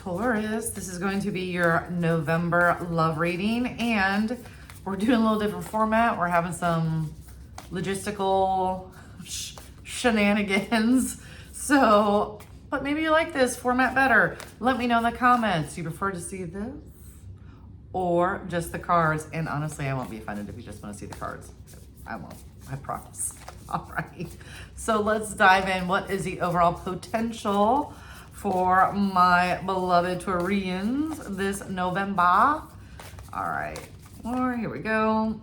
Taurus, this is going to be your November love reading, and we're doing a little different format. We're having some logistical shenanigans. So, but maybe you like this format better. Let me know in the comments. Do you prefer to see this or just the cards? And honestly, I won't be offended if you just want to see the cards. I won't, I promise. All right, so let's dive in. What is the overall potential for my beloved Taurians this November? All right, here we go.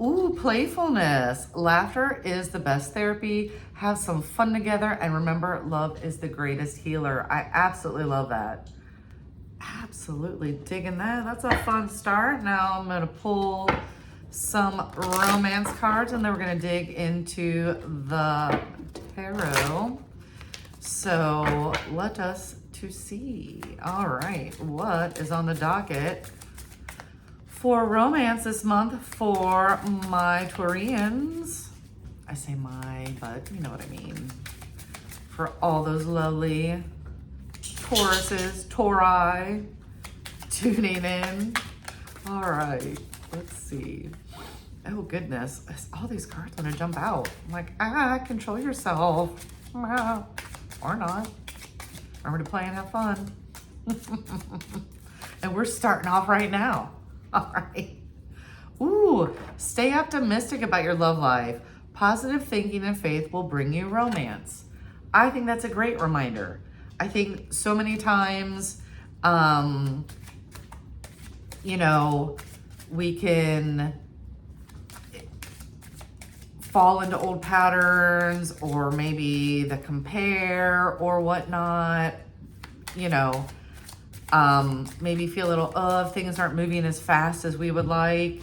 Ooh, playfulness. Laughter is the best therapy. Have some fun together. And remember, love is the greatest healer. I absolutely love that. Absolutely digging that. That's a fun start. Now I'm going to pull some romance cards, and then we're going to dig into the tarot. So let us to see. All right, what is on the docket for romance this month for my Taurians? I say my, but you know what I mean. For all those lovely Tauruses, Tauri, tuning in. All right, let's see. Oh goodness, all these cards want to jump out. I'm like, control yourself. Or not. Remember to play and have fun. And we're starting off right now. All right. Ooh, stay optimistic about your love life. Positive thinking and faith will bring you romance. I think that's a great reminder. I think so many times, we can fall into old patterns, or maybe the compare or whatnot, maybe feel a little, things aren't moving as fast as we would like.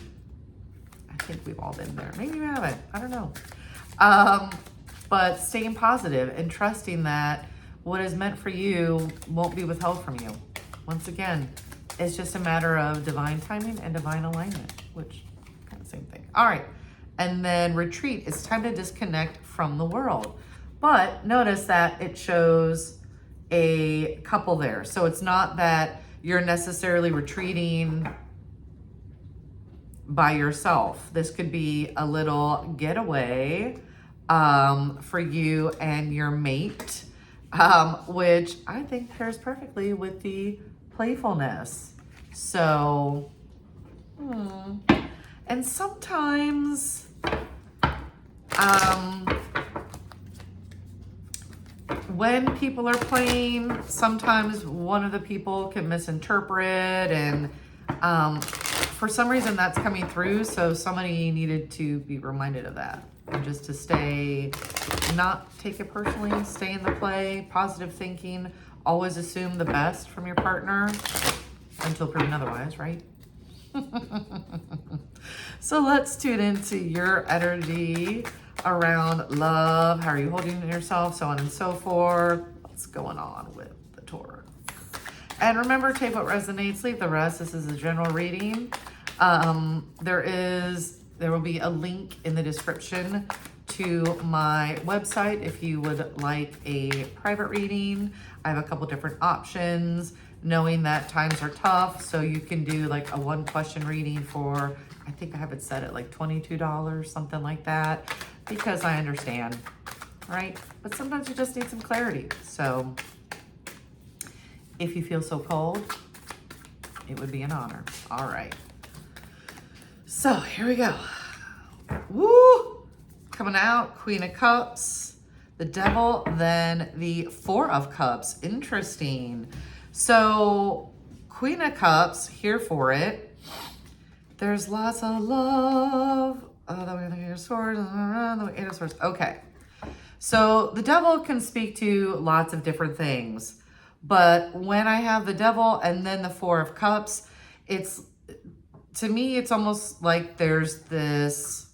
I think we've all been there. Maybe we haven't, I don't know. But staying positive and trusting that what is meant for you won't be withheld from you. Once again, it's just a matter of divine timing and divine alignment, which kind of same thing. All right. And then retreat. It's time to disconnect from the world. But notice that it shows a couple there. So it's not that you're necessarily retreating by yourself. This could be a little getaway for you and your mate, which I think pairs perfectly with the playfulness. So, and sometimes, when people are playing, sometimes one of the people can misinterpret, and for some reason that's coming through. So somebody needed to be reminded of that, and just to not take it personally, stay in the play, positive thinking, always assume the best from your partner until proven otherwise, right? So let's tune into your energy around love. How are you holding yourself? So on and so forth. What's going on with the Taurus? And remember, take what resonates, leave the rest. This is a general reading. There will be a link in the description to my website if you would like a private reading. I have a couple different options, knowing that times are tough. So you can do like a 1-question reading for, I think I have it set at like $22, something like that, because I understand, right? But sometimes you just need some clarity. So if you feel so cold, it would be an honor. All right. So here we go. Woo! Coming out, Queen of Cups, the Devil, then the Four of Cups. Interesting. So Queen of Cups, here for it. There's lots of love. The Eight of Swords, the Eight of Swords. Okay. So the Devil can speak to lots of different things. But when I have the Devil and then the Four of Cups, to me, it's almost like there's this,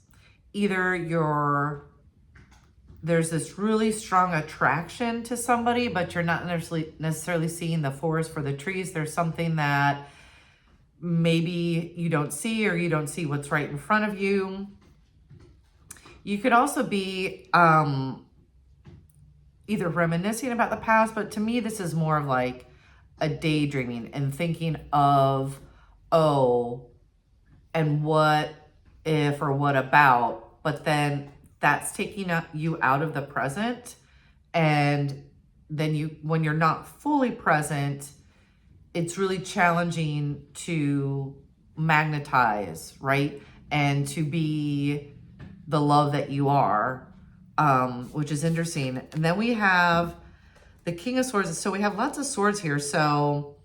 there's this really strong attraction to somebody, but you're not necessarily seeing the forest for the trees. There's something that maybe you don't see, or you don't see what's right in front of you. You could also be either reminiscing about the past, but to me, this is more of like a daydreaming and thinking of, oh, and what if or what about, but then that's taking you out of the present. And then when you're not fully present, it's really challenging to magnetize, right? And to be the love that you are, which is interesting. And then we have the King of Swords. So we have lots of swords here. So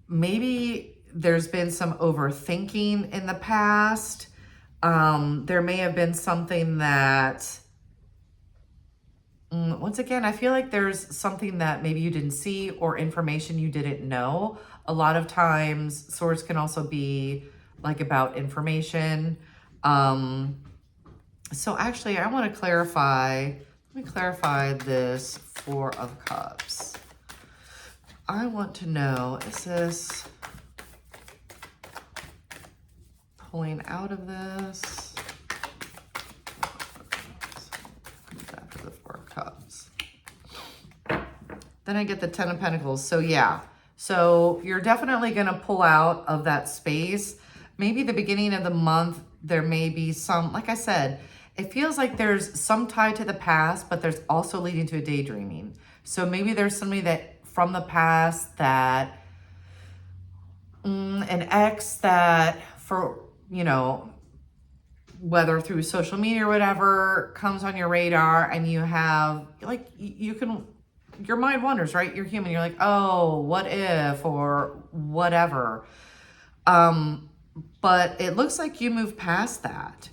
maybe there's been some overthinking in the past. There may have been something that, once again, I feel like there's something that maybe you didn't see or information you didn't know. A lot of times swords can also be like about information. So actually I want to clarify, let me clarify this Four of Cups. I want to know, is this pulling out of this? After the Four of Cups. Then I get the Ten of Pentacles. So yeah, so you're definitely going to pull out of that space. Maybe the beginning of the month, there may be some, like I said, it feels like there's some tie to the past, but there's also leading to a daydreaming. So maybe there's somebody that from the past that, an ex that for, you know, whether through social media or whatever, comes on your radar and you have, like, you can, your mind wanders, right? You're human. You're like, oh, what if, or whatever. But it looks like you move past that,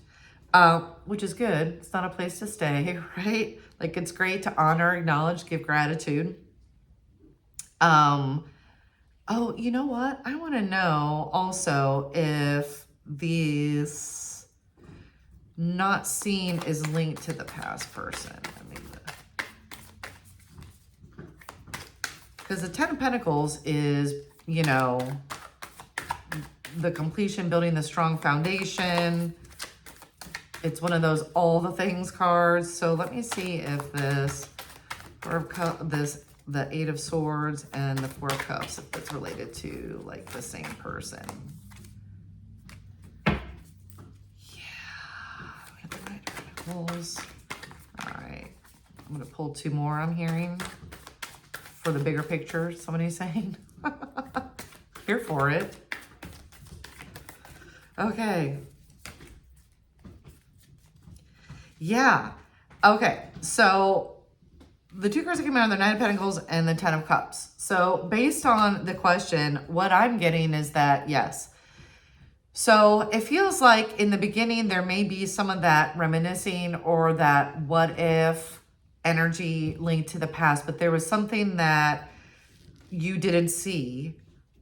which is good. It's not a place to stay, right? Like, it's great to honor, acknowledge, give gratitude. Oh, you know what? I want to know also if these not seen is linked to the past person. Because the Ten of Pentacles is, you know, the completion, building the strong foundation. It's one of those all the things cards. So let me see if this the Eight of Swords and the Four of Cups, if it's related to like the same person. Yeah, we have the Knight of Pentacles. All right, I'm gonna pull two more. I'm hearing for the bigger picture. Somebody's saying, here for it. Okay. Yeah. Okay. So the two cards that came out are the Nine of Pentacles and the Ten of Cups. So based on the question, what I'm getting is that, yes. So it feels like in the beginning, there may be some of that reminiscing or that what if energy linked to the past, but there was something that you didn't see,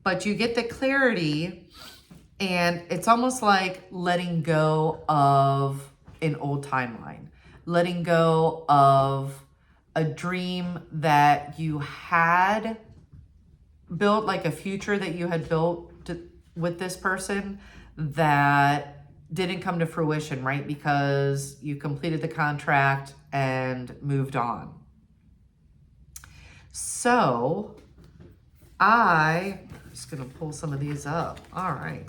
but you get the clarity. And it's almost like letting go of an old timeline, letting go of a dream that you had built, like a future that you had built with this person that didn't come to fruition, right? Because you completed the contract and moved on. So I'm just going to pull some of these up. All right.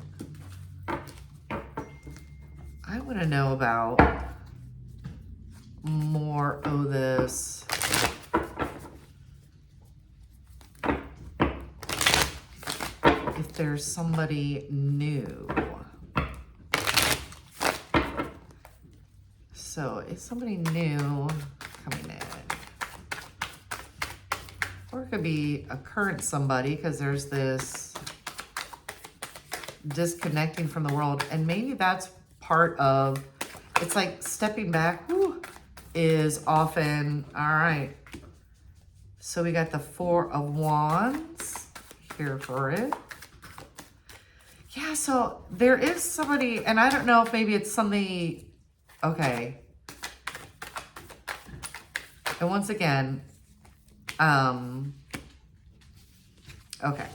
I want to know about more of this. If there's somebody new. So is somebody new coming in? Or it could be a current somebody, because there's this disconnecting from the world. And maybe that's part of, it's like stepping back is often, all right. So we got the Four of Wands here for it. Yeah, so there is somebody, and I don't know if maybe it's somebody, okay. And once again, okay.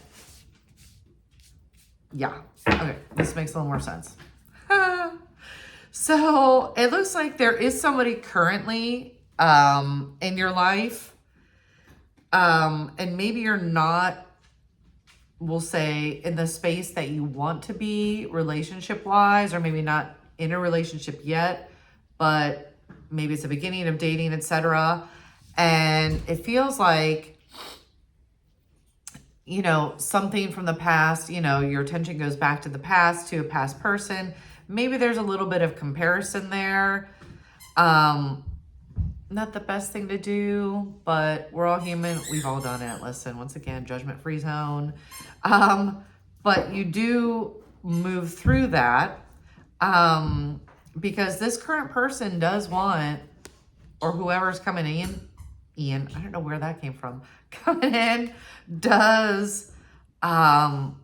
Yeah, okay, this makes a little more sense. So it looks like there is somebody currently in your life And maybe you're not, we'll say, in the space that you want to be relationship-wise, or maybe not in a relationship yet, but maybe it's the beginning of dating, etc. And it feels like, you know, something from the past, you know, your attention goes back to the past, to a past person. Maybe there's a little bit of comparison there. Not the best thing to do, but we're all human. We've all done it. Listen, once again, judgment-free zone. But you do move through that because this current person does want, or whoever's coming in, Ian, I don't know where that came from, coming in, does want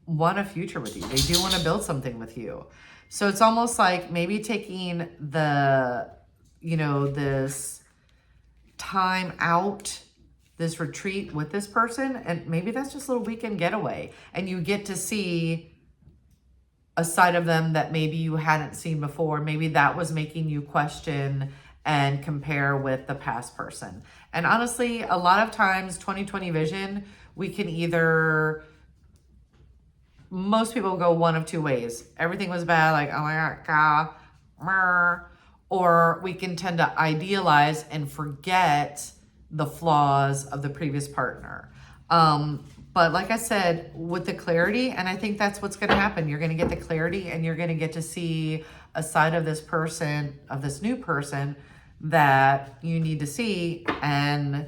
a future with you. They do want to build something with you. So it's almost like maybe taking the, you know, this time out, this retreat with this person, and maybe that's just a little weekend getaway, and you get to see a side of them that maybe you hadn't seen before. Maybe that was making you question and compare with the past person. And honestly, a lot of times 2020 vision, we can either, most people go one of two ways. Everything was bad, like, oh my God, or we can tend to idealize and forget the flaws of the previous partner. But like I said, with the clarity, and I think that's what's going to happen. You're going to get the clarity, and you're going to get to see a side of this person, of this new person, that you need to see, and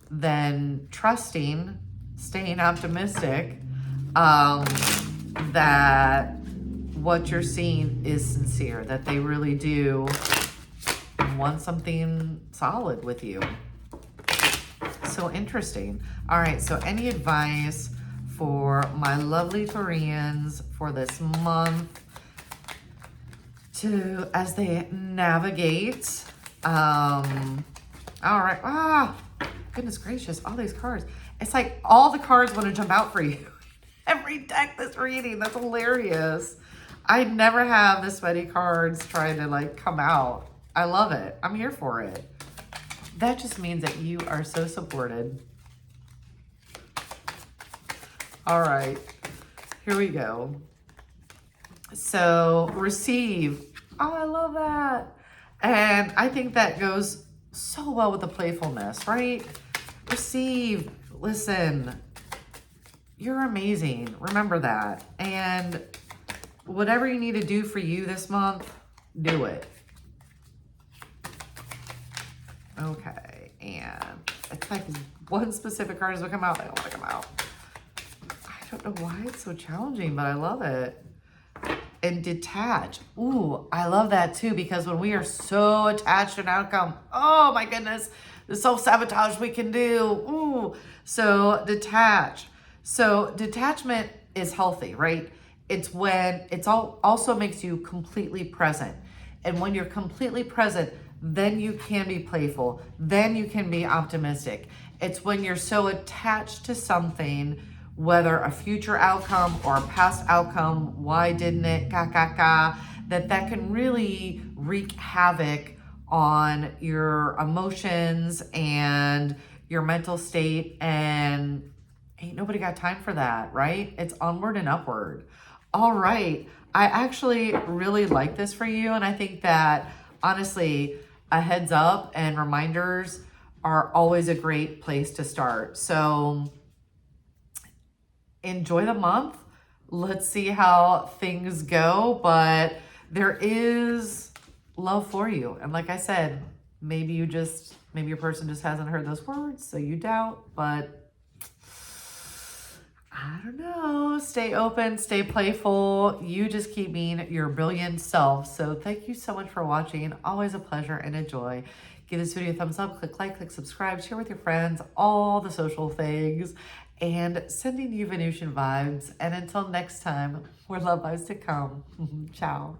then trusting, staying optimistic, that what you're seeing is sincere, that they really do want something solid with you. So interesting. All right, so any advice for my lovely Taurians for this month to, as they navigate? All right. Goodness gracious, all these cards. It's like all the cards want to jump out for you. Every deck that's reading, that's hilarious. I never have this many cards trying to like come out. I love it. I'm here for it. That just means that you are so supported. All right, here we go. So receive. Oh, I love that. And I think that goes so well with the playfulness, right? Receive. Listen, you're amazing. Remember that. And whatever you need to do for you this month, do it. Okay, and it's like one specific card doesn't come out, they don't want to come out. I don't know why it's so challenging, but I love it. And detach. Ooh, I love that too, because when we are so attached to an outcome, oh my goodness, the self-sabotage we can do. Ooh, so detach. So detachment is healthy, right? It's when it's also makes you completely present. And when you're completely present, then you can be playful. Then you can be optimistic. It's when you're so attached to something, whether a future outcome or a past outcome, why didn't it, that can really wreak havoc on your emotions and your mental state. And ain't nobody got time for that, right? It's onward and upward. All right. I actually really like this for you. And I think that, honestly, a heads up and reminders are always a great place to start. So enjoy the month. Let's see how things go. But there is love for you. And like I said, maybe your person just hasn't heard those words, so you doubt, but I don't know. Stay open, stay playful. You just keep being your brilliant self. So thank you so much for watching. Always a pleasure and a joy. Give this video a thumbs up, click like, click subscribe, share with your friends, all the social things, and sending you Venusian vibes. And until next time, more love vibes to come. Ciao.